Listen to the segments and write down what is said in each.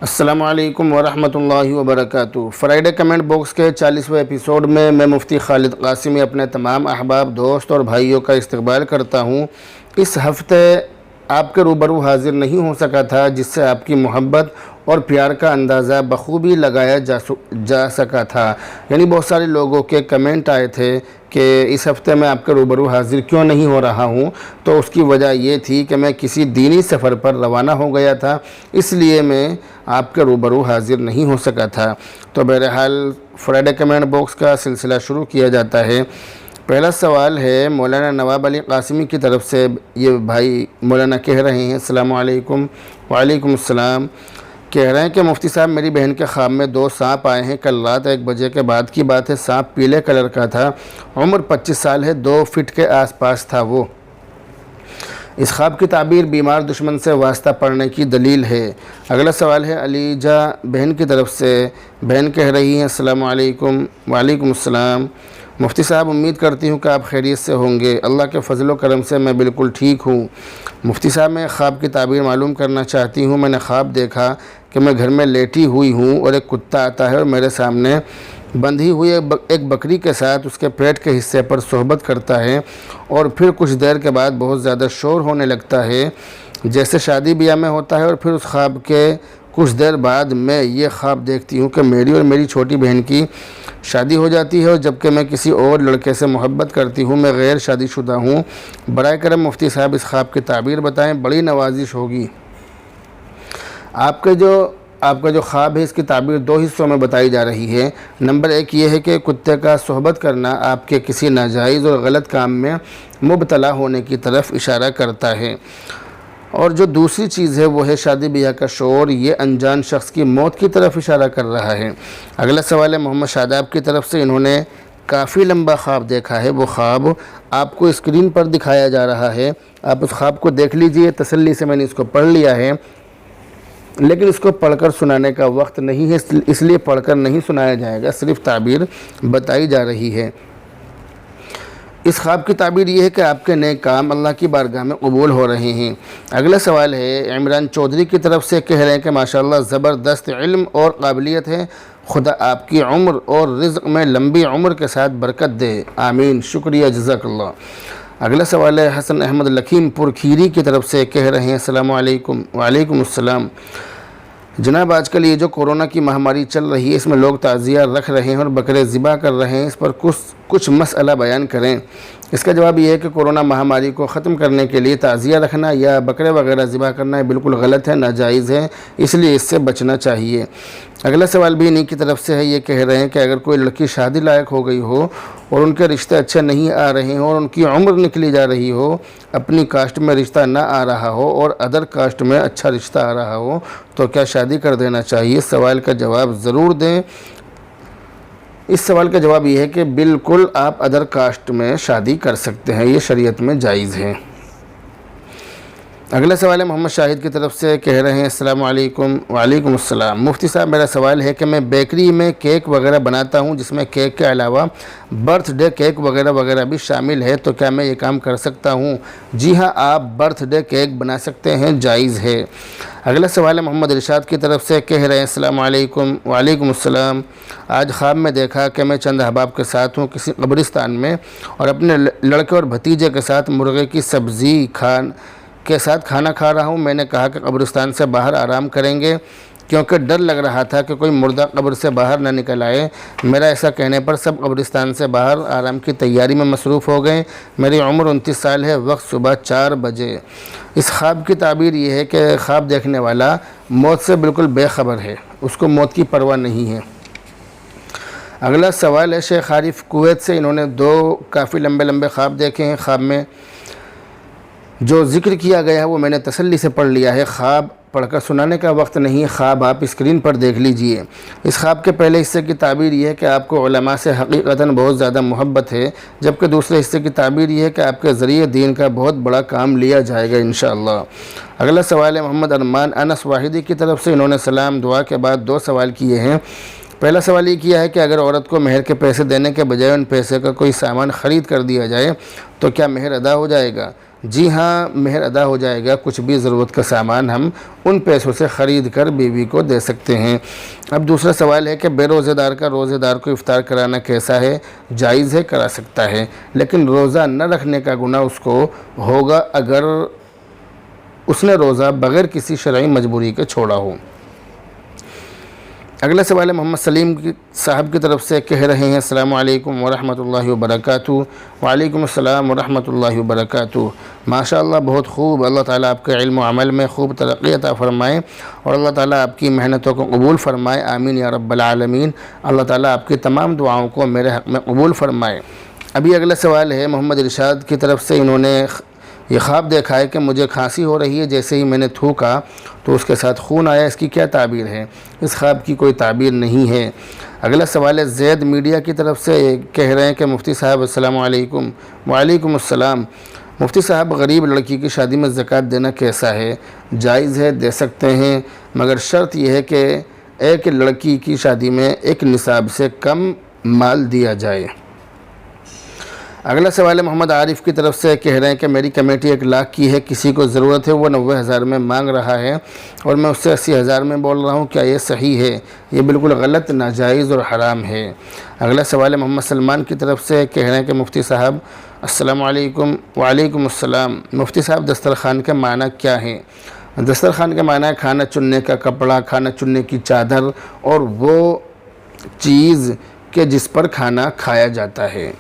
السلام علیکم ورحمۃ اللہ وبرکاتہ۔ فرائیڈے کمنٹ باکس کے 40ویں ایپیسوڈ میں مفتی خالد قاسمی اپنے تمام احباب، دوست اور بھائیوں کا استقبال کرتا ہوں۔ اس ہفتے آپ کے روبرو حاضر نہیں ہو سکا تھا، جس سے آپ کی محبت اور پیار کا اندازہ بخوبی لگایا جا سکا تھا۔ یعنی بہت سارے لوگوں کے کمنٹ آئے تھے کہ اس ہفتے میں آپ کے روبرو حاضر کیوں نہیں ہو رہا ہوں، تو اس کی وجہ یہ تھی کہ میں کسی دینی سفر پر روانہ ہو گیا تھا، اس لیے میں آپ کے روبرو حاضر نہیں ہو سکا تھا۔ تو بہرحال فرائیڈے کمنٹ باکس کا سلسلہ شروع کیا جاتا ہے۔ پہلا سوال ہے مولانا نواب علی قاسمی کی طرف سے۔ یہ بھائی مولانا کہہ رہے ہیں السلام علیکم۔ وعلیکم السلام۔ کہہ رہے ہیں کہ مفتی صاحب، میری بہن کے خواب میں 2 سانپ آئے ہیں۔ کل رات 1 بجے کے بعد کی بات ہے۔ سانپ پیلے کلر کا تھا، عمر 25 سال ہے، 2 فٹ کے آس پاس تھا وہ۔ اس خواب کی تعبیر بیمار دشمن سے واسطہ پڑنے کی دلیل ہے۔ اگلا سوال ہے علیجہ بہن کی طرف سے۔ بہن کہہ رہی ہیں السلام علیکم۔ وعلیکم السلام۔ مفتی صاحب، امید کرتی ہوں کہ آپ خیریت سے ہوں گے۔ اللہ کے فضل و کرم سے میں بالکل ٹھیک ہوں۔ مفتی صاحب، میں خواب کی تعبیر معلوم کرنا چاہتی ہوں۔ میں نے خواب دیکھا کہ میں گھر میں لیٹی ہوئی ہوں اور ایک کتا آتا ہے اور میرے سامنے بندھی ہوئی ایک بکری کے ساتھ اس کے پیٹ کے حصے پر صحبت کرتا ہے، اور پھر کچھ دیر کے بعد بہت زیادہ شور ہونے لگتا ہے جیسے شادی بیاہ میں ہوتا ہے۔ اور پھر اس خواب کے کچھ دیر بعد میں یہ خواب دیکھتی ہوں کہ میری اور میری چھوٹی بہن کی شادی ہو جاتی ہے، اور جبکہ میں کسی اور لڑکے سے محبت کرتی ہوں۔ میں غیر شادی شدہ ہوں۔ برائے کرم مفتی صاحب اس خواب کی تعبیر بتائیں، بڑی نوازش ہوگی۔ آپ کا جو خواب ہے، اس کی تعبیر 2 حصوں میں بتائی جا رہی ہے۔ نمبر 1 یہ ہے کہ کتے کا صحبت کرنا آپ کے کسی ناجائز اور غلط کام میں مبتلا ہونے کی طرف اشارہ کرتا ہے، اور جو دوسری چیز ہے وہ ہے شادی بیاہ کا شور، یہ انجان شخص کی موت کی طرف اشارہ کر رہا ہے۔ اگلا سوال ہے محمد شاداب کی طرف سے۔ انہوں نے کافی لمبا خواب دیکھا ہے۔ وہ خواب آپ کو اسکرین پر دکھایا جا رہا ہے، آپ اس خواب کو دیکھ لیجئے۔ تسلی سے میں نے اس کو پڑھ لیا ہے، لیکن اس کو پڑھ کر سنانے کا وقت نہیں ہے، اس لیے پڑھ کر نہیں سنایا جائے گا، صرف تعبیر بتائی جا رہی ہے۔ اس خواب کی تعبیر یہ ہے کہ آپ کے نیک کام اللہ کی بارگاہ میں قبول ہو رہے ہیں۔ اگلا سوال ہے عمران چودھری کی طرف سے۔ کہہ رہے ہیں کہ ماشاءاللہ زبردست علم اور قابلیت ہے، خدا آپ کی عمر اور رزق میں لمبی عمر کے ساتھ برکت دے، آمین، شکریہ، جزاک اللہ۔ اگلا سوال ہے حسن احمد لکھیم پور کھیری کی طرف سے۔ کہہ رہے ہیں السلام علیکم۔ وعلیکم السلام۔ جناب، آج کل یہ جو کورونا کی مہاماری چل رہی ہے، اس میں لوگ تعزیہ رکھ رہے ہیں اور بکرے ذبح کر رہے ہیں، اس پر کچھ مسئلہ بیان کریں۔ اس کا جواب یہ ہے کہ کورونا مہاماری کو ختم کرنے کے لیے تعزیہ رکھنا یا بکرے وغیرہ ذبح کرنا بالکل غلط ہے، ناجائز ہے، اس لیے اس سے بچنا چاہیے۔ اگلا سوال بھی انہی کی طرف سے ہے۔ یہ کہہ رہے ہیں کہ اگر کوئی لڑکی شادی لائق ہو گئی ہو اور ان کے رشتے اچھے نہیں آ رہے ہیں اور ان کی عمر نکلی جا رہی ہو، اپنی کاسٹ میں رشتہ نہ آ رہا ہو اور ادر کاسٹ میں اچھا رشتہ آ رہا ہو، تو کیا شادی کر دینا چاہیے؟ سوال کا جواب ضرور دیں۔ اس سوال کا جواب یہ ہے کہ بالکل آپ ادر کاسٹ میں شادی کر سکتے ہیں، یہ شریعت میں جائز ہے۔ اگلا سوال ہے محمد شاہد کی طرف سے۔ کہہ رہے ہیں السلام علیکم۔ وعلیکم السلام۔ مفتی صاحب، میرا سوال ہے کہ میں بیکری میں کیک وغیرہ بناتا ہوں جس میں کیک کے علاوہ برتھ ڈے کیک وغیرہ بھی شامل ہے، تو کیا میں یہ کام کر سکتا ہوں؟ جی ہاں، آپ برتھ ڈے کیک بنا سکتے ہیں، جائز ہے۔ اگلا سوال ہے محمد ارشاد کی طرف سے۔ کہہ رہے ہیں السلام علیکم۔ وعلیکم السلام۔ آج خواب میں دیکھا کہ میں چند احباب کے ساتھ ہوں کسی قبرستان میں، اور اپنے لڑکے اور بھتیجے کے ساتھ مرغے کی سبزی کے ساتھ کھانا کھا رہا ہوں۔ میں نے کہا کہ قبرستان سے باہر آرام کریں گے، کیونکہ ڈر لگ رہا تھا کہ کوئی مردہ قبر سے باہر نہ نکل آئے۔ میرا ایسا کہنے پر سب قبرستان سے باہر آرام کی تیاری میں مصروف ہو گئے۔ میری عمر 29 سال ہے، وقت صبح 4 بجے۔ اس خواب کی تعبیر یہ ہے کہ خواب دیکھنے والا موت سے بالکل بے خبر ہے، اس کو موت کی پرواہ نہیں ہے۔ اگلا سوال ہے شیخ عارف کویت سے۔ انہوں نے 2 کافی لمبے خواب دیکھے ہیں۔ خواب میں جو ذکر کیا گیا ہے وہ میں نے تسلی سے پڑھ لیا ہے، خواب پڑھ کر سنانے کا وقت نہیں ہے، خواب آپ اسکرین پر دیکھ لیجئے۔ اس خواب کے پہلے حصے کی تعبیر یہ ہے کہ آپ کو علماء سے حقیقتاً بہت زیادہ محبت ہے، جبکہ دوسرے حصے کی تعبیر یہ ہے کہ آپ کے ذریعے دین کا بہت بڑا کام لیا جائے گا انشاءاللہ۔ اگلا سوال ہے محمد ارمان انس واحدی کی طرف سے۔ انہوں نے سلام دعا کے بعد 2 سوال کیے ہیں۔ پہلا سوال یہ کیا ہے کہ اگر عورت کو مہر کے پیسے دینے کے بجائے ان پیسے کا کوئی سامان خرید کر دیا جائے تو کیا مہر ادا ہو جائے گا؟ جی ہاں، مہر ادا ہو جائے گا، کچھ بھی ضرورت کا سامان ہم ان پیسوں سے خرید کر بیوی کو دے سکتے ہیں۔ اب دوسرا سوال ہے کہ بے روزے دار کا روزے دار کو افطار کرانا کیسا ہے؟ جائز ہے، کرا سکتا ہے، لیکن روزہ نہ رکھنے کا گناہ اس کو ہوگا اگر اس نے روزہ بغیر کسی شرعی مجبوری کے چھوڑا ہو۔ اگلا سوال ہے محمد سلیم صاحب کی طرف سے، کہہ رہے ہیں السلام علیکم ورحمۃ اللہ وبرکاتہ۔ وعلیکم السلام ورحمۃ اللہ وبرکاتہ۔ ماشاء اللہ، بہت خوب، اللہ تعالیٰ آپ کے علم و عمل میں خوب ترقی عطا فرمائے اور اللہ تعالیٰ آپ کی محنتوں کو قبول فرمائے، آمین یا رب العالمین۔ اللہ تعالیٰ آپ کی تمام دعاؤں کو میرے حق میں قبول فرمائے۔ ابھی اگلا سوال ہے محمد ارشاد کی طرف سے، انہوں نے یہ خواب دیکھا ہے کہ مجھے کھانسی ہو رہی ہے، جیسے ہی میں نے تھوکا تو اس کے ساتھ خون آیا، اس کی کیا تعبیر ہے؟ اس خواب کی کوئی تعبیر نہیں ہے۔ اگلا سوال ہے زید میڈیا کی طرف سے، کہہ رہے ہیں کہ مفتی صاحب السلام علیکم۔ وعلیکم السلام۔ مفتی صاحب، غریب لڑکی کی شادی میں زکوٰۃ دینا کیسا ہے؟ جائز ہے، دے سکتے ہیں، مگر شرط یہ ہے کہ ایک لڑکی کی شادی میں ایک نصاب سے کم مال دیا جائے۔ اگلا سوال ہے محمد عارف کی طرف سے، کہہ رہے ہیں کہ میری کمیٹی 1 لاکھ کی ہے، کسی کو ضرورت ہے، وہ 90,000 میں مانگ رہا ہے اور میں اس سے 80,000 میں بول رہا ہوں، کیا یہ صحیح ہے؟ یہ بالکل غلط، ناجائز اور حرام ہے۔ اگلا سوال ہے محمد سلمان کی طرف سے، کہہ رہے ہیں کہ مفتی صاحب السلام علیکم۔ وعلیکم السلام۔ مفتی صاحب، دسترخوان کے معنی کیا ہے؟ دسترخوان کے معنی ہے کھانا چننے کا کپڑا، کھانا چننے کی چادر اور وہ چیز کہ جس پر کھانا کھایا جاتا ہے۔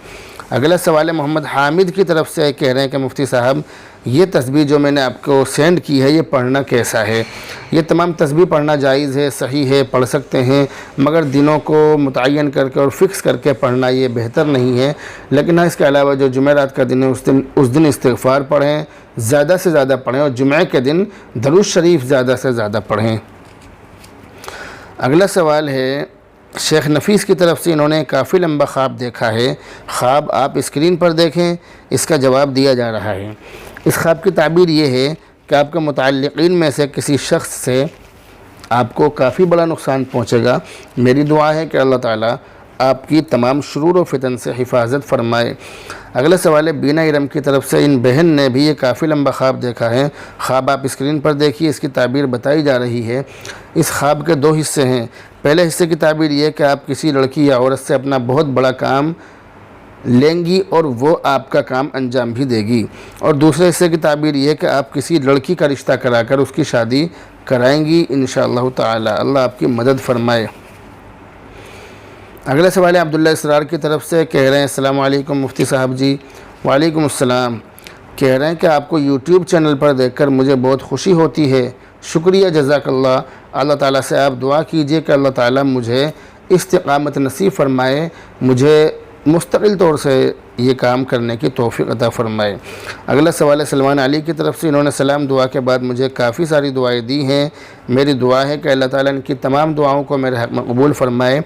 اگلا سوال ہے محمد حامد کی طرف سے، کہہ رہے ہیں کہ مفتی صاحب، یہ تسبیح جو میں نے آپ کو سینڈ کی ہے، یہ پڑھنا کیسا ہے؟ یہ تمام تسبیح پڑھنا جائز ہے، صحیح ہے، پڑھ سکتے ہیں، مگر دنوں کو متعین کر کے اور فکس کر کے پڑھنا یہ بہتر نہیں ہے۔ لیکن اس کے علاوہ جو جمعرات کا دن ہے اس دن استغفار پڑھیں، زیادہ سے زیادہ پڑھیں، اور جمعہ کے دن درود شریف زیادہ سے زیادہ پڑھیں۔ اگلا سوال ہے شیخ نفیس کی طرف سے، انہوں نے کافی لمبا خواب دیکھا ہے، خواب آپ اسکرین پر دیکھیں، اس کا جواب دیا جا رہا ہے۔ اس خواب کی تعبیر یہ ہے کہ آپ کے متعلقین میں سے کسی شخص سے آپ کو کافی بڑا نقصان پہنچے گا۔ میری دعا ہے کہ اللہ تعالیٰ آپ کی تمام شرور و فتن سے حفاظت فرمائے۔ اگلا سوال ہے بینا ارم کی طرف سے، ان بہن نے بھی یہ کافی لمبا خواب دیکھا ہے، خواب آپ اسکرین پر دیکھیے، اس کی تعبیر بتائی جا رہی ہے۔ اس خواب کے 2 حصے ہیں۔ پہلے حصے کی تعبیر یہ کہ آپ کسی لڑکی یا عورت سے اپنا بہت بڑا کام لیں گی اور وہ آپ کا کام انجام بھی دے گی، اور دوسرے حصے کی تعبیر یہ کہ آپ کسی لڑکی کا رشتہ کرا کر اس کی شادی کرائیں گی انشاءاللہ تعالی۔ اللہ آپ کی مدد فرمائے۔ اگلا سوال ہے عبداللہ اسرار کی طرف سے، کہہ رہے ہیں السلام علیکم مفتی صاحب جی۔ وعلیکم السلام۔ کہہ رہے ہیں کہ آپ کو یوٹیوب چینل پر دیکھ کر مجھے بہت خوشی ہوتی ہے، شکریہ، جزاک اللہ۔ اللہ تعالیٰ سے آپ دعا کیجئے کہ اللہ تعالیٰ مجھے استقامت نصیب فرمائے، مجھے مستقل طور سے یہ کام کرنے کی توفیق عطا فرمائے۔ اگلا سوال ہے سلمان علی کی طرف سے، انہوں نے سلام دعا کے بعد مجھے کافی ساری دعائیں دی ہیں، میری دعا ہے کہ اللہ تعالیٰ ان کی تمام دعاؤں کو میرے حق میں قبول فرمائے۔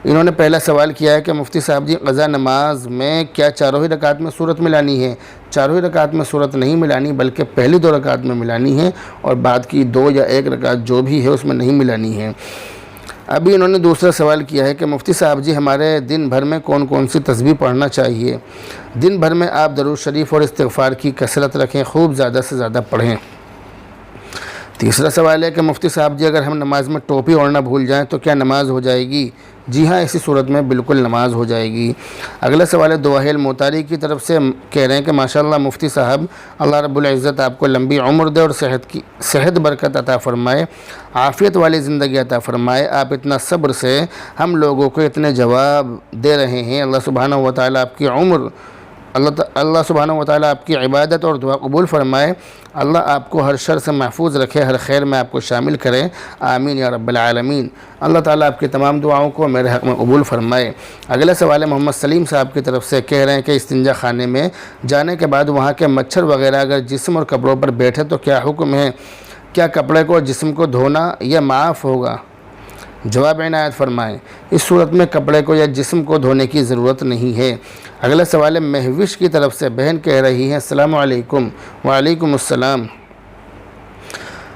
انہوں نے پہلا سوال کیا ہے کہ مفتی صاحب جی، قضا نماز میں کیا چاروں ہی رکعت میں سورت ملانی ہے؟ چاروں ہی رکعت میں سورت نہیں ملانی، بلکہ پہلی 2 رکعت میں ملانی ہے اور بعد کی 2 یا 1 رکعت جو بھی ہے اس میں نہیں ملانی ہے۔ ابھی انہوں نے دوسرا سوال کیا ہے کہ مفتی صاحب جی، ہمارے دن بھر میں کون کون سی تسبیح پڑھنا چاہیے؟ دن بھر میں آپ درود شریف اور استغفار کی کثرت رکھیں، خوب زیادہ سے زیادہ پڑھیں۔ تیسرا سوال ہے کہ مفتی صاحب جی، اگر ہم نماز میں ٹوپی اوڑھنا بھول جائیں تو کیا نماز ہو جائے گی؟ جی ہاں، اسی صورت میں بالکل نماز ہو جائے گی۔ اگلا سوال ہے دواہیل موتاری کی طرف سے، کہہ رہے ہیں کہ ماشاءاللہ مفتی صاحب، اللہ رب العزت آپ کو لمبی عمر دے اور صحت برکت عطا فرمائے، عافیت والی زندگی عطا فرمائے۔ آپ اتنا صبر سے ہم لوگوں کو اتنے جواب دے رہے ہیں، اللہ سبحانہ و تعالیٰ آپ کی عمر، اللہ سبحانہ و تعالیٰ آپ کی عبادت اور دعا قبول فرمائے، اللہ آپ کو ہر شر سے محفوظ رکھے، ہر خیر میں آپ کو شامل کرے، آمین یا رب العالمین۔ اللہ تعالیٰ آپ کی تمام دعاؤں کو میرے حق میں قبول فرمائے۔ اگلا سوال ہے محمد سلیم صاحب کی طرف سے، کہہ رہے ہیں کہ استنجا خانے میں جانے کے بعد وہاں کے مچھر وغیرہ اگر جسم اور کپڑوں پر بیٹھے تو کیا حکم ہے؟ کیا کپڑے کو اور جسم کو دھونا یہ معاف ہوگا؟ جواب عنایت فرمائیں، اس صورت میں کپڑے کو یا جسم کو دھونے کی ضرورت نہیں ہے۔ اگلا سوال ہے مہوش کی طرف سے، بہن کہہ رہی ہیں السلام علیکم۔ وعلیکم السلام۔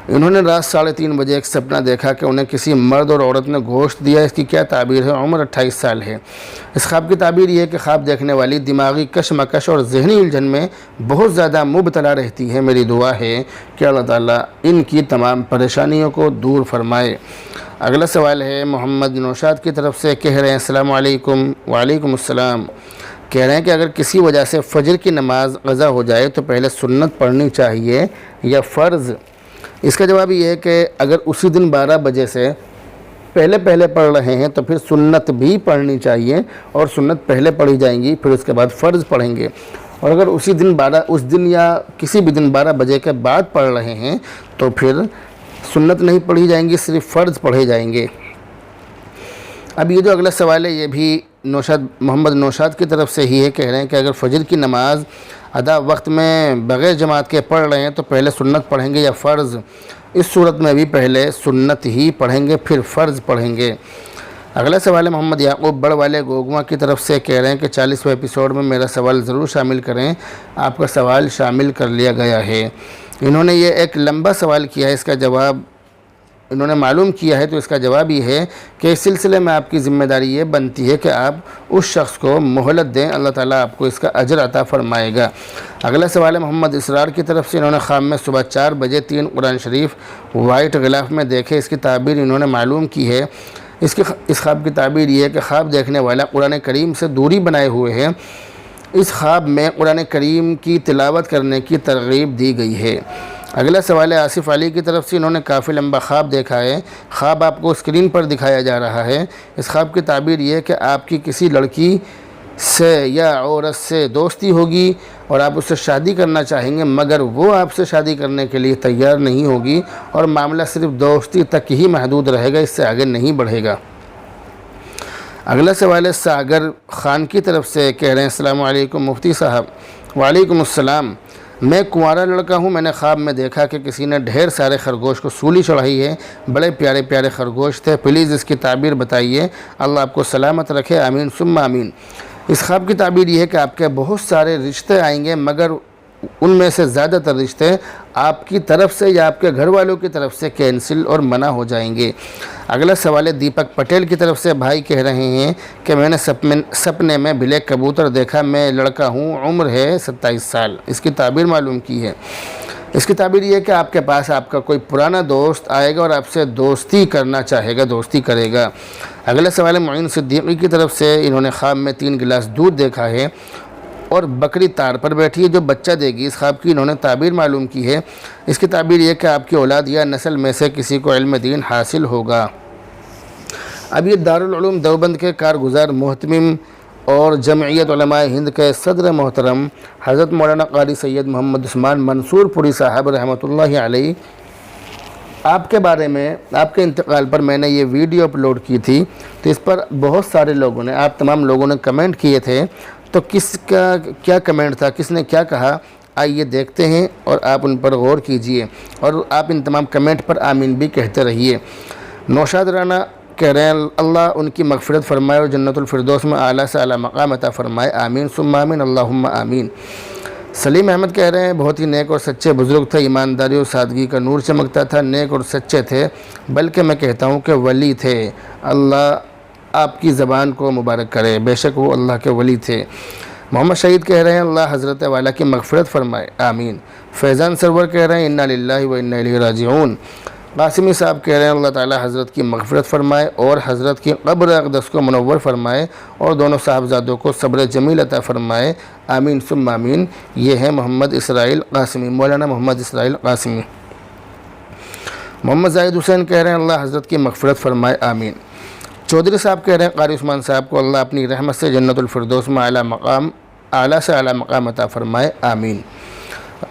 انہوں نے رات 3:30 بجے ایک سپنا دیکھا کہ انہیں کسی مرد اور عورت نے گوشت دیا۔ اس کی کیا تعبیر ہے؟ عمر 28 سال ہے۔ اس خواب کی تعبیر یہ ہے کہ خواب دیکھنے والی دماغی کشمکش اور ذہنی الجھن میں بہت زیادہ مبتلا رہتی ہے۔ میری دعا ہے کہ اللہ تعالیٰ ان کی تمام پریشانیوں کو دور فرمائے۔ اگلا سوال ہے محمد نوشاد کی طرف سے، کہہ رہے ہیں السلام علیکم۔ وعلیکم السلام۔ کہہ رہے ہیں کہ اگر کسی وجہ سے فجر کی نماز قضا ہو جائے تو پہلے سنت پڑھنی چاہیے یا فرض؟ اس کا جواب یہ ہے کہ اگر اسی دن 12 بجے سے پہلے پڑھ رہے ہیں تو پھر سنت بھی پڑھنی چاہیے، اور سنت پہلے پڑھی جائیں گی، پھر اس کے بعد فرض پڑھیں گے۔ اور اگر اس دن یا کسی بھی دن 12 بجے کے بعد پڑھ رہے ہیں تو پھر سنت نہیں پڑھی جائیں گی، صرف فرض پڑھے جائیں گے۔ اب یہ جو اگلا سوال ہے یہ بھی محمد نوشاد کی طرف سے ہی ہے۔ کہہ رہے ہیں کہ اگر فجر کی نماز ادا وقت میں بغیر جماعت کے پڑھ رہے ہیں تو پہلے سنت پڑھیں گے یا فرض؟ اس صورت میں بھی پہلے سنت ہی پڑھیں گے، پھر فرض پڑھیں گے۔ اگلا سوال ہے محمد یعقوب بڑ والے گوگواں کی طرف سے۔ کہہ رہے ہیں کہ 40ویں ایپیسوڈ میں میرا سوال ضرور شامل کریں، آپ کا سوال شامل کر لیا گیا ہے۔ انہوں نے یہ ایک لمبا سوال کیا ہے، اس کا جواب انہوں نے معلوم کیا ہے، تو اس کا جواب یہ ہے کہ اس سلسلے میں آپ کی ذمہ داری یہ بنتی ہے کہ آپ اس شخص کو مہلت دیں، اللہ تعالیٰ آپ کو اس کا اجر عطا فرمائے گا۔ اگلا سوال ہے محمد اسرار کی طرف سے۔ انہوں نے خواب میں صبح 4 بجے 3 قرآن شریف وائٹ غلاف میں دیکھے، اس کی تعبیر انہوں نے معلوم کی ہے۔ اس خواب کی تعبیر یہ ہے کہ خواب دیکھنے والا قرآن کریم سے دوری بنائے ہوئے ہے، اس خواب میں قرآن کریم کی تلاوت کرنے کی ترغیب دی گئی ہے۔ اگلا سوال ہے آصف علی کی طرف سے۔ انہوں نے کافی لمبا خواب دیکھا ہے، خواب آپ کو اسکرین پر دکھایا جا رہا ہے۔ اس خواب کی تعبیر یہ ہے کہ آپ کی کسی لڑکی سے یا عورت سے دوستی ہوگی اور آپ اس سے شادی کرنا چاہیں گے، مگر وہ آپ سے شادی کرنے کے لیے تیار نہیں ہوگی اور معاملہ صرف دوستی تک ہی محدود رہے گا، اس سے آگے نہیں بڑھے گا۔ اگلا سوال ہے ساگر خان کی طرف سے۔ کہہ رہے ہیں السلام علیکم مفتی صاحب۔ وعلیکم السلام۔ میں کنوارا لڑکا ہوں، میں نے خواب میں دیکھا کہ کسی نے ڈھیر سارے خرگوش کو سولی چڑھائی ہے، بڑے پیارے پیارے خرگوش تھے، پلیز اس کی تعبیر بتائیے، اللہ آپ کو سلامت رکھے، آمین ثم آمین۔ اس خواب کی تعبیر یہ ہے کہ آپ کے بہت سارے رشتے آئیں گے، مگر ان میں سے زیادہ تر رشتے آپ کی طرف سے یا آپ کے گھر والوں کی طرف سے کینسل اور منع ہو جائیں گے۔ اگلا سوال ہے دیپک پٹیل کی طرف سے۔ بھائی کہہ رہے ہیں کہ میں نے سپنے میں بلیک کبوتر دیکھا، میں لڑکا ہوں، عمر ہے 27 سال، اس کی تعبیر معلوم کی ہے۔ اس کی تعبیر یہ ہے کہ آپ کے پاس آپ کا کوئی پرانا دوست آئے گا اور آپ سے دوستی کرنا چاہے گا، دوستی کرے گا۔ اگلا سوال ہے معین صدیقی کی طرف سے۔ انہوں نے خواب میں 3 گلاس دودھ دیکھا ہے اور بکری تار پر بیٹھی ہے جو بچہ دے گی، اس خواب کی انہوں نے تعبیر معلوم کی ہے۔ اس کی تعبیر یہ کہ آپ کی اولاد یا نسل میں سے کسی کو علم دین حاصل ہوگا۔ اب یہ دارالعلوم دیوبند کے کارگزار محتمم اور جمعیت علماء ہند کے صدر محترم حضرت مولانا قاری سید محمد عثمان منصور پوری صاحب رحمۃ اللہ علیہ، آپ کے بارے میں، آپ کے انتقال پر میں نے یہ ویڈیو اپلوڈ کی تھی، تو اس پر بہت سارے لوگوں نے، آپ تمام لوگوں نے کمنٹ کیے تھے، تو کس کا کیا کمنٹ تھا، کس نے کیا کہا، آئیے دیکھتے ہیں اور آپ ان پر غور کیجئے اور آپ ان تمام کمنٹ پر آمین بھی کہتے رہیے۔ نوشاد رانا کہہ رہے ہیں اللہ ان کی مغفرت فرمائے اور جنت الفردوس میں اعلیٰ سے اعلیٰ مقام عطا فرمائے، آمین ثم آمین اللہم آمین۔ سلیم احمد کہہ رہے ہیں بہت ہی نیک اور سچے بزرگ تھے، ایمانداری اور سادگی کا نور چمکتا تھا، نیک اور سچے تھے، بلکہ میں کہتا ہوں کہ ولی تھے، اللہ آپ کی زبان کو مبارک کرے، بے شک وہ اللہ کے ولی تھے۔ محمد شہید کہہ رہے ہیں اللہ حضرت والا کی مغفرت فرمائے، آمین۔ فیضان سرور کہہ رہے ہیں انا للہ و انا الیہ راجعون۔ قاسمی صاحب کہہ رہے ہیں اللہ تعالی حضرت کی مغفرت فرمائے اور حضرت کی قبر اقدس کو منور فرمائے اور دونوں صاحبزادوں کو صبر جمیل عطا فرمائے، آمین ثم آمین۔ یہ ہے محمد اسرائیل قاسمی، مولانا محمد اسرائیل قاسمی۔ محمد زاہد حسین کہہ رہے ہیں اللہ حضرت کی مغفرت فرمائے، آمین۔ چودھری صاحب کہہ رہے ہیں قاری عثمان صاحب کو اللہ اپنی رحمت سے جنت الفردوس میں اعلیٰ سے اعلیٰ مقام عطا فرمائے، آمین۔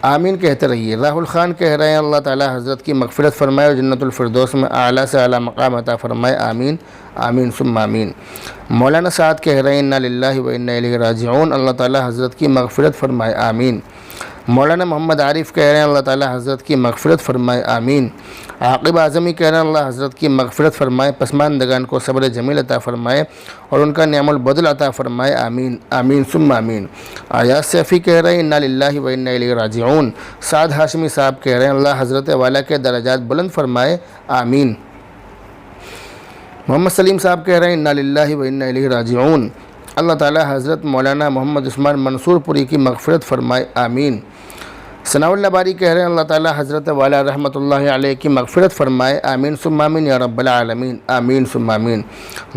آمین کہتے رہیے۔ راہل خان کہہ رہے ہیں اللہ تعالی حضرت کی مغفرت فرمائے اور جنت الفردوس میں اعلیٰ سے اعلیٰ مقام عطا فرمائے، آمین آمین ثم آمین۔ مولانا سعد کہہ رہے ہیں انا للہ و انا الیہ راجعون، اللہ تعالی حضرت کی مغفرت فرمائے، آمین۔ مولانا محمد عارف کہہ رہے ہیں اللہ تعالی حضرت کی مغفرت فرمائے آمین۔ عاقب اعظمی کہہ رہے ہیں اللہ حضرت کی مغفرت فرمائے، پسماندگان کو صبر جمیل عطا فرمائے اور ان کا نعم البدل عطا فرمائے آمین آمین ثم آمین۔ ایاز سیفی کہہ رہے ہیں انا للہ و انا الیہ راجعون۔ سعد ہاشمی صاحب کہہ رہے ہیں اللہ حضرت والا کے درجات بلند فرمائے آمین۔ محمد سلیم صاحب کہہ رہے ہیں انا للہ و انا الیہ راجعون۔ اللہ تعالی حضرت مولانا محمد عثمان منصور پوری کی مغفرت فرمائے آمین۔ ثناء اللہ باری کہہ رہے ہیں اللہ تعالی حضرت والا رحمۃ اللہ علیہ کی مغفرت فرمائے آمین ثم آمین یا رب العالمین آمین ثم آمین۔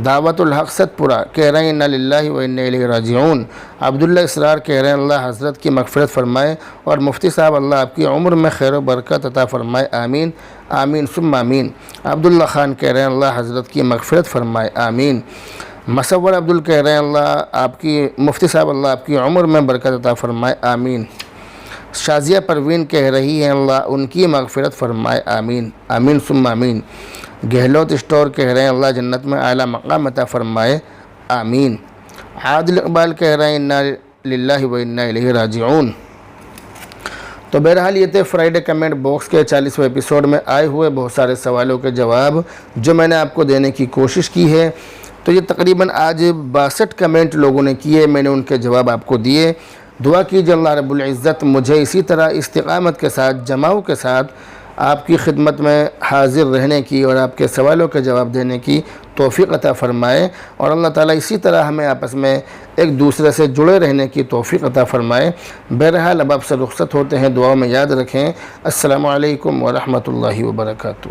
دعوت الحق ستپورہ کہہ رہے ہیں انا للہ و انا الیہ راجعون۔ عبداللہ اسرار کہہ رہے ہیں اللہ حضرت کی مغفرت فرمائے اور مفتی صاحب اللہ آپ کی عمر میں خیر و برکت عطا فرمائے آمین آمین ثم آمین۔ عبداللہ خان کہہ رہے ہیں اللہ حضرت کی مغفرت فرمائے آمین۔ مصور عبدال کہہ رہے ہیں اللہ آپ کی مفتی صاحب اللہ آپ کی عمر میں برکت عطا فرمائے آمین۔ شازیہ پروین کہہ رہی ہیں اللہ ان کی مغفرت فرمائے آمین آمین ثم آمین۔ گہلوت اسٹور کہہ رہے ہیں اللہ جنت میں اعلیٰ مقام عطا فرمائے آمین۔ عادل اقبال کہہ رہے ہیں انا للہ و انا الیہ راجعون۔ تو بہرحال یہ تھے فرائیڈے کمنٹ باکس کے 40ویں ایپیسوڈ میں آئے ہوئے بہت سارے سوالوں کے جواب جو میں نے آپ کو دینے کی کوشش کی ہے۔ تو یہ تقریباً آج 62 کمنٹ لوگوں نے کیے، میں نے ان کے جواب آپ کو دیے۔ دعا کیجیے اللہ رب العزت مجھے اسی طرح استقامت کے ساتھ جماؤ کے ساتھ آپ کی خدمت میں حاضر رہنے کی اور آپ کے سوالوں کے جواب دینے کی توفیق عطا فرمائے، اور اللہ تعالیٰ اسی طرح ہمیں آپس میں ایک دوسرے سے جڑے رہنے کی توفیق عطا فرمائے۔ بہرحال اب آپ سے رخصت ہوتے ہیں، دعاؤں میں یاد رکھیں۔ السلام علیکم ورحمۃ اللہ وبرکاتہ۔